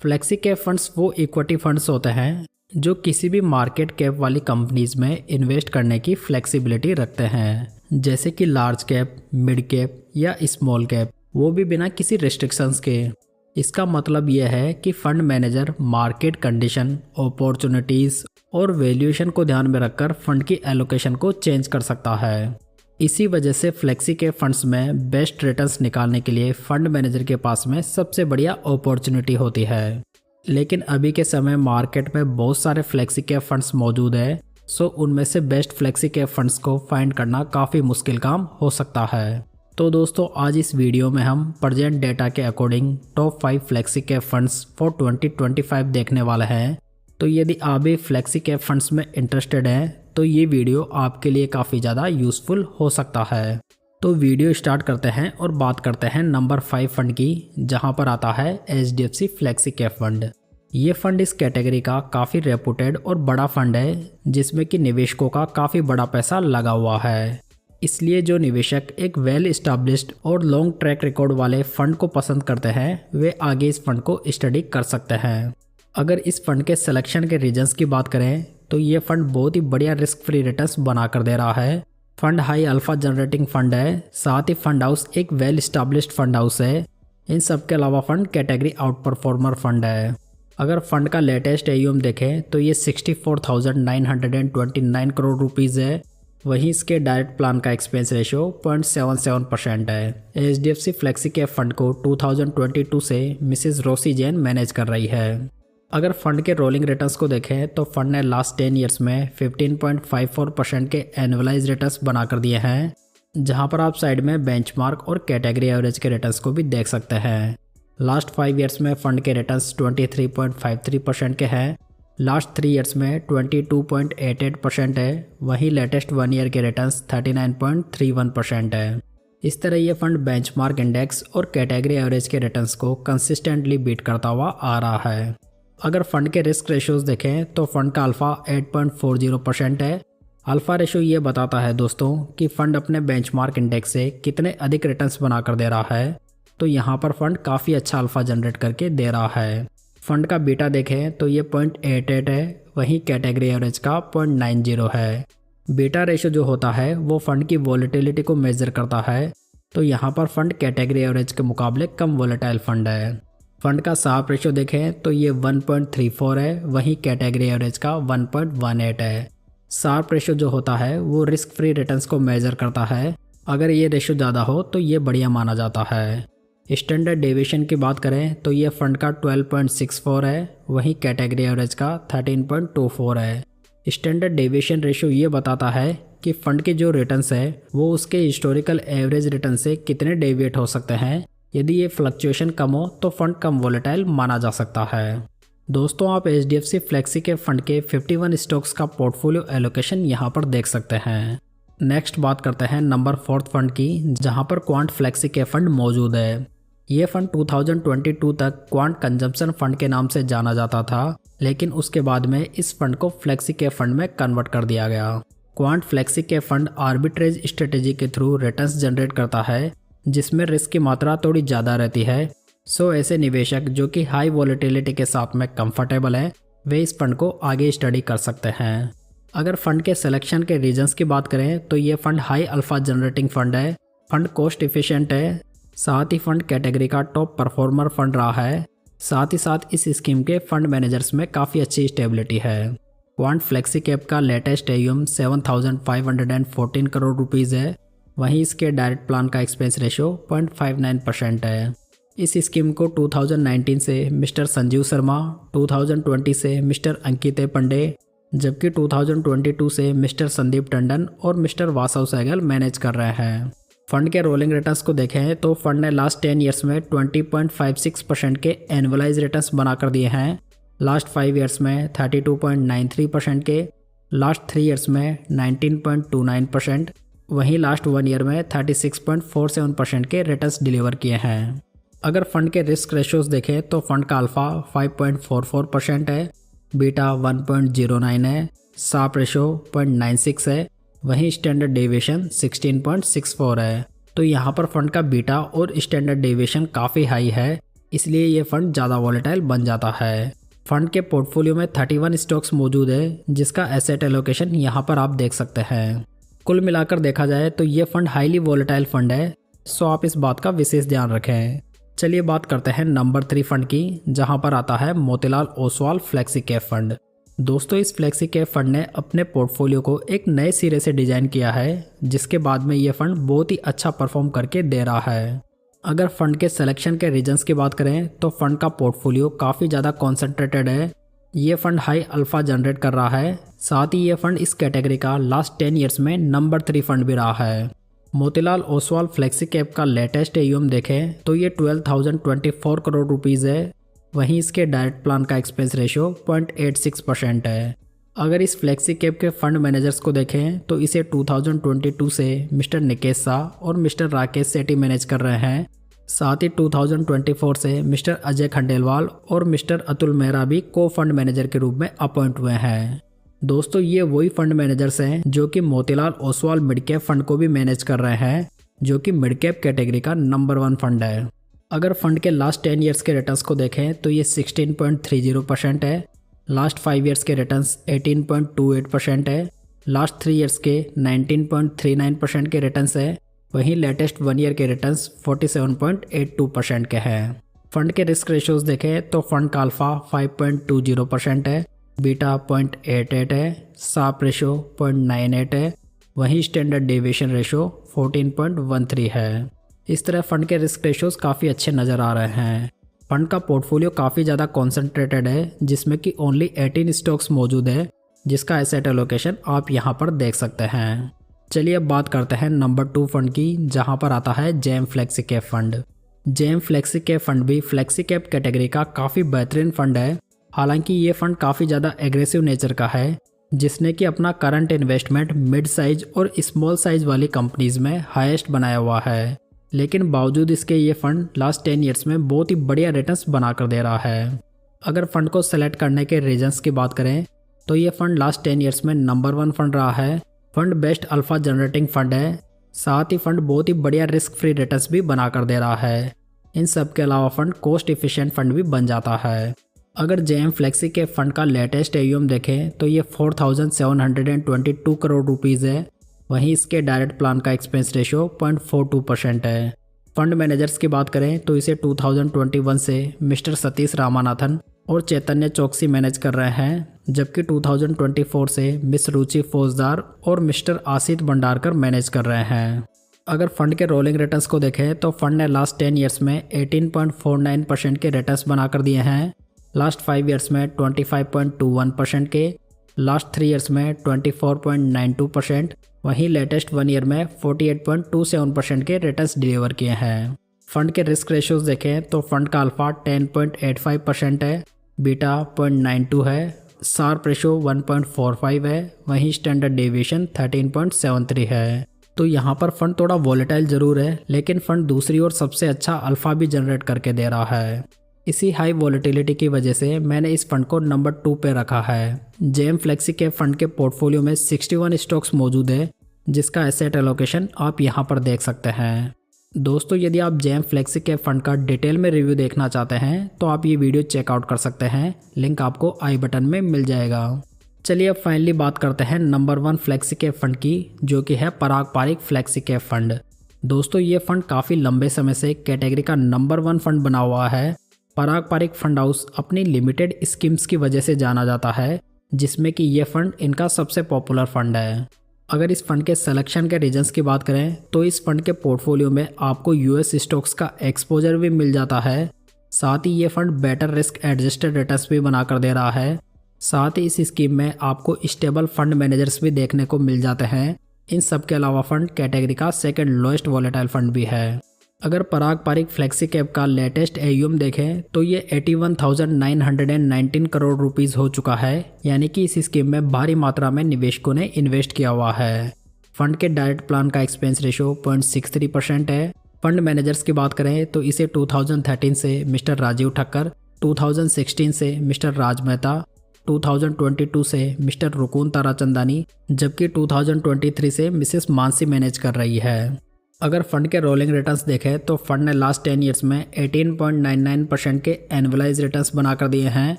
Flexi cap funds वो equity funds होते हैं जो किसी भी मार्केट कैप वाली कंपनीज में इन्वेस्ट करने की फ्लेक्सिबिलिटी रखते हैं, जैसे कि लार्ज कैप, मिड कैप या स्मॉल कैप, वो भी बिना किसी रिस्ट्रिक्शंस के। इसका मतलब यह है कि fund manager market condition, opportunities और वैल्यूएशन को ध्यान में रखकर फंड की एलोकेशन को चेंज कर सकता है। इसी वजह से फ्लेक्सी कैप फंड्स में बेस्ट रिटर्न्स निकालने के लिए फंड मैनेजर के पास में सबसे बढ़िया अपॉर्चुनिटी होती है। लेकिन अभी के समय मार्केट में बहुत सारे फ्लेक्सी कैप फंड्स मौजूद है, सो उनमें से बेस्ट फ्लेक्सी कैप फंड्स को फाइंड करना काफ़ी मुश्किल काम हो सकता है। तो दोस्तों, आज इस वीडियो में हम प्रेजेंट डेटा के according top 5 flexi cap funds for 2025 देखने वाले हैं। तो यदि आप भी फ्लेक्सी कैप फंड्स में इंटरेस्टेड हैं तो ये वीडियो आपके लिए काफ़ी ज़्यादा यूज़फुल हो सकता है। तो वीडियो स्टार्ट करते हैं और बात करते हैं नंबर 5 फंड की, जहां पर आता है HDFC फ्लेक्सी कैप फंड। ये फंड इस कैटेगरी का काफ़ी रेपुटेड और बड़ा फंड है, जिसमें कि निवेशकों का काफ़ी बड़ा पैसा लगा हुआ है। इसलिए जो निवेशक एक वेल इस्टेब्लिश्ड और लॉन्ग ट्रैक रिकॉर्ड वाले फंड को पसंद करते हैं, वे आगे इस फंड को स्टडी कर सकते हैं। अगर इस फंड के सिलेक्शन के रीजंस की बात करें तो ये फंड बहुत ही बढ़िया रिस्क फ्री रिटर्न्स बना कर दे रहा है। Fund high alpha generating fund है, साथ ही फंड हाउस एक वेल इस्टेब्लिश्ड फंड हाउस है। इन सब के अलावा fund category out performer fund है। अगर फंड का लेटेस्ट AUM देखें तो ये 64,929 करोड़ रुपीज़ है। वहीं इसके डायरेक्ट प्लान का एक्सपेंस रेशियो 0.77% है। HDFC फ्लेक्सी कैप फंड को 2022 से मिसेस रोसी जैन मैनेज कर रही है। अगर फंड के रोलिंग रिटर्न्स को देखें तो फंड ने लास्ट 10 ईयर्स में 15.54% के एनुअलाइज रिटर्न्स बनाकर दिए हैं, जहां पर आप साइड में बेंचमार्क और कैटेगरी एवरेज के रिटर्न्स को भी देख सकते हैं। लास्ट 5 ईयर्स में फंड के रिटर्न्स 23.53% के हैं, लास्ट 3 ईयर्स में 22.88% है। वहीं लेटेस्ट 1 ईयर के रिटर्न्स 39.31% है। इस तरह ये फंड बेंचमार्क इंडेक्स और कैटेगरी एवरेज के रिटर्न्स को कंसिस्टेंटली बीट करता हुआ आ रहा है। अगर फंड के रिस्क रेशियोज देखें तो फंड का अल्फा 8.40% है। अल्फा रेशियो ये बताता है दोस्तों कि फंड अपने बेंचमार्क इंडेक्स से कितने अधिक रिटर्न्स बनाकर दे रहा है। तो यहाँ पर फंड काफ़ी अच्छा अल्फा जनरेट करके दे रहा है। फंड का बीटा देखें तो ये 0.88 है, वहीं कैटेगरी एवरेज का 0.90 है। बीटा रेशियो जो होता है वो फंड की वॉलेटिलिटी को मेजर करता है। तो यहाँ पर फंड कैटेगरी एवरेज के मुकाबले कम वॉलेटाइल फंड है। फंड का शार्प रेशियो देखें तो ये 1.34 है, वहीं कैटेगरी एवरेज का 1.18 है। शार्प रेशियो जो होता है वो रिस्क फ्री रिटर्न्स को मेजर करता है। अगर ये रेशियो ज़्यादा हो तो ये बढ़िया माना जाता है। स्टैंडर्ड डेविएशन की बात करें तो ये फंड का 12.64 है, वहीं कैटेगरी एवरेज का 13.24 है। स्टैंडर्ड डेविएशन रेशियो ये बताता है कि फंड के जो रिटर्न्स है वो उसके हिस्टोरिकल एवरेज रिटर्न से कितने डेविएट हो सकते हैं। यदि ये फ्लक्चुएशन कम हो तो फंड कम वोलेटाइल माना जा सकता है। दोस्तों, आप HDFC फ्लेक्सी कैप फंड के 51 स्टॉक्स का पोर्टफोलियो एलोकेशन यहाँ पर देख सकते हैं। नेक्स्ट बात करते हैं नंबर 4 फंड की, जहाँ पर क्वांट फ्लेक्सी कैप फंड मौजूद है। ये फंड 2022 तक क्वांट कंजम्पशन फंड के नाम से जाना जाता था, लेकिन उसके बाद में इस फंड को फ्लेक्सी कैप फंड में कन्वर्ट कर दिया गया। Quant flexi cap fund arbitrage strategy के थ्रू रिटर्न्स जनरेट करता है, जिसमें रिस्क की मात्रा थोड़ी ज़्यादा रहती है। सो ऐसे निवेशक जो कि हाई वॉलेटिलिटी के साथ में कंफर्टेबल हैं, वे इस फंड को आगे स्टडी कर सकते हैं। अगर फंड के सिलेक्शन के रीजंस की बात करें तो ये fund high alpha generating fund है। फंड कॉस्ट इफिशिएंट है, साथ ही फंड कैटेगरी का टॉप परफॉर्मर फंड रहा है। साथ ही साथ इस स्कीम के फंड मैनेजर्स में काफ़ी अच्छी स्टेबिलिटी है। क्वांट फ्लेक्सी कैप का लेटेस्ट AUM 7,514 करोड़ रुपीज़ है। वहीं इसके डायरेक्ट प्लान का एक्सपेंस रेशियो 0.59% है। इस स्कीम को 2019 से मिस्टर संजीव शर्मा, 2020 से मिस्टर अंकित पंडे, जबकि 2022 से मिस्टर संदीप टंडन और मिस्टर वासव सहगल मैनेज कर रहे हैं। फंड के रोलिंग रिटर्न्स को देखें तो फंड ने लास्ट 10 ईयर्स में 20.56% के एनुअलाइज रिटर्न्स बनाकर दिए हैं। लास्ट 5 ईयर्स में 32.93% के, लास्ट 3 ईयर्स में 19.29%, वहीं लास्ट 1 ईयर में 36.47% के रिटर्न्स डिलीवर किए हैं। अगर फंड के रिस्क रेशियोज देखें तो फंड का अल्फा 5.44% है, बीटा 1.09 है, शार्प रेशियो 0.96 है, वहीं स्टैंडर्ड डेविएशन 16.64 है। तो यहाँ पर फंड का बीटा और स्टैंडर्ड डेविएशन काफ़ी हाई है। इसलिए ये फंड ज़्यादा वॉलेटाइल बन जाता है। फंड के पोर्टफोलियो में 31 स्टॉक्स मौजूद है, जिसका एसेट एलोकेशन यहाँ पर आप देख सकते हैं। कुल मिलाकर देखा जाए तो ये फंड हाईली वॉलेटाइल फंड है, सो आप इस बात का विशेष ध्यान रखें। चलिए बात करते हैं नंबर 3 फंड की, जहाँ पर आता है Motilal Oswal flexi cap fund. दोस्तों, इस फ्लेक्सी कैप फंड ने अपने पोर्टफोलियो को एक नए सिरे से डिजाइन किया है, जिसके बाद में ये फंड बहुत ही अच्छा परफॉर्म करके दे रहा है। अगर फंड के सिलेक्शन के रीजन्स की बात करें तो फंड का पोर्टफोलियो काफ़ी ज़्यादा कॉन्सेंट्रेटेड है। ये फंड हाई अल्फा जनरेट कर रहा है, साथ ही ये फंड इस कैटेगरी का लास्ट 10 ईयर्स में नंबर 3 फंड भी रहा है। मोतीलाल ओसवाल फ्लेक्सी कैप का लेटेस्ट AUM देखें तो ये 12,024 करोड़ रुपीज़ है। वहीं इसके डायरेक्ट प्लान का एक्सपेंस रेशियो 0.86% है। अगर इस फ्लेक्सी कैप के फंड मैनेजर्स को देखें तो इसे 2022 से मिस्टर निकेश शाह और मिस्टर राकेश सेठी मैनेज कर रहे हैं। साथ ही 2024 से मिस्टर अजय खंडेलवाल और मिस्टर अतुल मेहरा भी को फंड मैनेजर के रूप में अपॉइंट हुए हैं। दोस्तों, ये वही फंड मैनेजर्स हैं जो कि Motilal Oswal mid cap fund को भी मैनेज कर रहे हैं, जो कि मिड कैप कैटेगरी का नंबर 1 फंड है। अगर फंड के लास्ट 10 ईयर्स के रिटर्न्स को देखें तो ये 16.30% है। लास्ट 5 ईयर्स के रिटर्न्स 18.28% है। लास्ट 3 ईयर्स के 19.39% के रिटर्न्स है। वहीं लेटेस्ट 1 ईयर के रिटर्न्स 47.82% के हैं। फंड के रिस्क रेशियोज देखें तो फंड का अल्फा 5.20% है, बीटा 0.88 है, शार्प रेशियो 0.98 है, वहीं स्टैंडर्ड डेविएशन रेशियो 14.13 है। इस तरह फंड के रिस्क रेशियोज काफ़ी अच्छे नज़र आ रहे हैं। फंड का पोर्टफोलियो काफ़ी ज़्यादा कॉन्सेंट्रेटेड है, जिसमें कि ओनली 18 स्टॉक्स मौजूद है, जिसका एसेट एलोकेशन आप यहाँ पर देख सकते हैं। चलिए अब बात करते हैं नंबर 2 फंड की, जहाँ पर आता है JM flexi cap fund. JM flexi cap fund भी फ्लेक्सी कैप कैटेगरी का काफ़ी बेहतरीन फंड है। हालांकि ये फंड काफ़ी ज़्यादा एग्रेसिव नेचर का है, जिसने कि अपना करंट इन्वेस्टमेंट मिड साइज और स्मॉल साइज वाली कंपनीज में हाईएस्ट बनाया हुआ है। लेकिन बावजूद इसके ये फंड लास्ट 10 ईयर्स में बहुत ही बढ़िया रिटर्न्स बनाकर दे रहा है। अगर फंड को सेलेक्ट करने के रीजन्स की बात करें तो ये फंड लास्ट 10 ईयर्स में नंबर 1 फंड रहा है। Fund best alpha generating fund है। साथ ही फंड बहुत ही बढ़िया रिस्क फ्री रिटर्न्स भी बनाकर दे रहा है। इन सब के अलावा फंड कॉस्ट इफिशिएंट फंड भी बन जाता है। अगर जेएम फ्लेक्सी के फंड का लेटेस्ट AUM देखें तो ये 4,722 करोड़ रुपीज़ है। वहीं इसके डायरेक्ट प्लान का एक्सपेंस रेशियो 0.42% है। फंड मैनेजर्स की बात करें तो इसे 2021 से मिस्टर सतीश रामानाथन और चैतन्य चौकसी मैनेज कर रहे हैं, जबकि 2024 से मिस रुचि फौजदार और मिस्टर आसित भंडारकर मैनेज कर रहे हैं। अगर फंड के रोलिंग रिटर्न्स को देखें तो फंड ने लास्ट 10 ईयर्स में 18.49% के रिटर्न्स बनाकर दिए हैं। लास्ट 5 ईयर्स में 25.21% के, लास्ट 3 ईयर्स में 24.92%, वहीं लेटेस्ट 1 ईयर में 48.27% के रिटर्न्स डिलीवर किए हैं। फंड के रिस्क रेशियोज देखें तो फंड का अल्फा 10.85% है, बीटा 0.92 है, शार्प रेशियो 1.45 है, वहीं स्टैंडर्ड डेविएशन 13.73 है। तो यहाँ पर फंड थोड़ा वॉलेटाइल जरूर है, लेकिन फंड दूसरी ओर सबसे अच्छा अल्फा भी जनरेट करके दे रहा है। इसी हाई वॉलेटिलिटी की वजह से मैंने इस फंड को नंबर 2 पे रखा है। जेएम फ्लेक्सी के फंड के पोर्टफोलियो में 61 स्टॉक्स मौजूद है, जिसका एसेट एलोकेशन आप यहाँ पर देख सकते हैं। दोस्तों, यदि आप जेएम फ्लेक्सी के फंड का डिटेल में रिव्यू देखना चाहते हैं तो आप ये वीडियो चेकआउट कर सकते हैं, लिंक आपको आई बटन में मिल जाएगा। चलिए अब फाइनली बात करते हैं नंबर 1 फ्लेक्सी कैप फंड की, जो कि है पराग पारिक फ्लेक्सी कैप फंड। दोस्तों, ये फंड काफ़ी लंबे समय से कैटेगरी का नंबर 1 फंड बना हुआ है। पराग पारिक फंड हाउस अपनी लिमिटेड स्कीम्स की वजह से जाना जाता है, जिसमें कि ये फंड इनका सबसे पॉपुलर फंड है। अगर इस फंड के सिलेक्शन के रीजन्स की बात करें तो इस फंड के पोर्टफोलियो में आपको US स्टॉक्स का एक्सपोजर भी मिल जाता है। साथ ही ये fund better risk adjusted returns भी बनाकर दे रहा है। साथ ही इस स्कीम में आपको स्टेबल फंड मैनेजर्स भी देखने को मिल जाते हैं। इन सब के अलावा फंड कैटेगरी का सेकंड लोएस्ट वॉलेटाइल फंड भी है। अगर पराग पारिक फ्लेक्सी कैप का लेटेस्ट AUM देखें तो ये 81,919 करोड़ रुपीज़ हो चुका है, यानी कि इस स्कीम में भारी मात्रा में निवेशकों ने इन्वेस्ट किया हुआ है। फंड के डायरेक्ट प्लान का एक्सपेंस रेशियो 0.63% है। फंड मैनेजर्स की बात करें तो इसे 2013 से मिस्टर राजीव ठक्कर, 2016 से मिस्टर राज मेहता, 2022 से मिस्टर रुकुन ताराचंदानी, जबकि 2023 से मिसेस मानसी मैनेज कर रही है। अगर फंड के रोलिंग रिटर्न्स देखें तो फंड ने लास्ट 10 ईयर्स में 18.99% के एनुअलाइज रिटर्न्स बनाकर दिए हैं,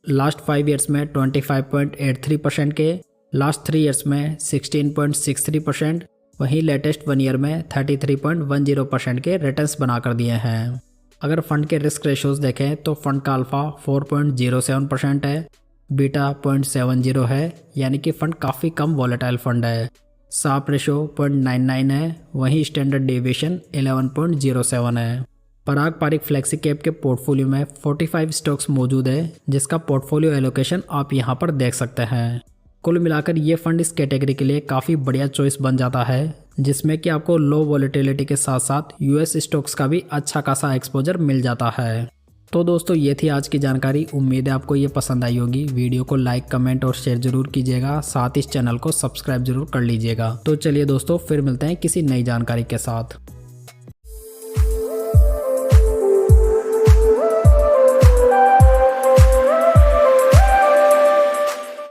लास्ट 5 ईयर्स में 25.83% के, लास्ट 3 ईयर्स में 16.63%, वहीं लेटेस्ट 1 ईयर में 33.10% के रिटर्न्स बनाकर दिए हैं। अगर फंड के रिस्क रेशोज देखें तो फंड का अल्फा 4.07% है, बीटा 0.70 है, यानी कि फंड काफ़ी कम वॉलेटाइल फंड है। शार्प रेशो 0.99 है, वहीं स्टैंडर्ड डेविएशन 11.07 है। पराग पारिक फ्लेक्सी कैप के पोर्टफोलियो में 45 स्टॉक्स मौजूद है, जिसका पोर्टफोलियो एलोकेशन आप यहां पर देख सकते हैं। कुल मिलाकर ये फंड इस कैटेगरी के लिए काफ़ी बढ़िया चॉइस बन जाता है, जिसमें कि आपको लो वॉलेटिलिटी के साथ साथ यूएस स्टॉक्स का भी अच्छा खासा एक्सपोजर मिल जाता है। तो दोस्तों ये थी आज की जानकारी। उम्मीद है आपको ये पसंद आई होगी। वीडियो को लाइक, कमेंट और शेयर जरूर कीजिएगा, साथ ही इस चैनल को सब्सक्राइब जरूर कर लीजिएगा। तो चलिए दोस्तों, फिर मिलते हैं किसी नई जानकारी के साथ।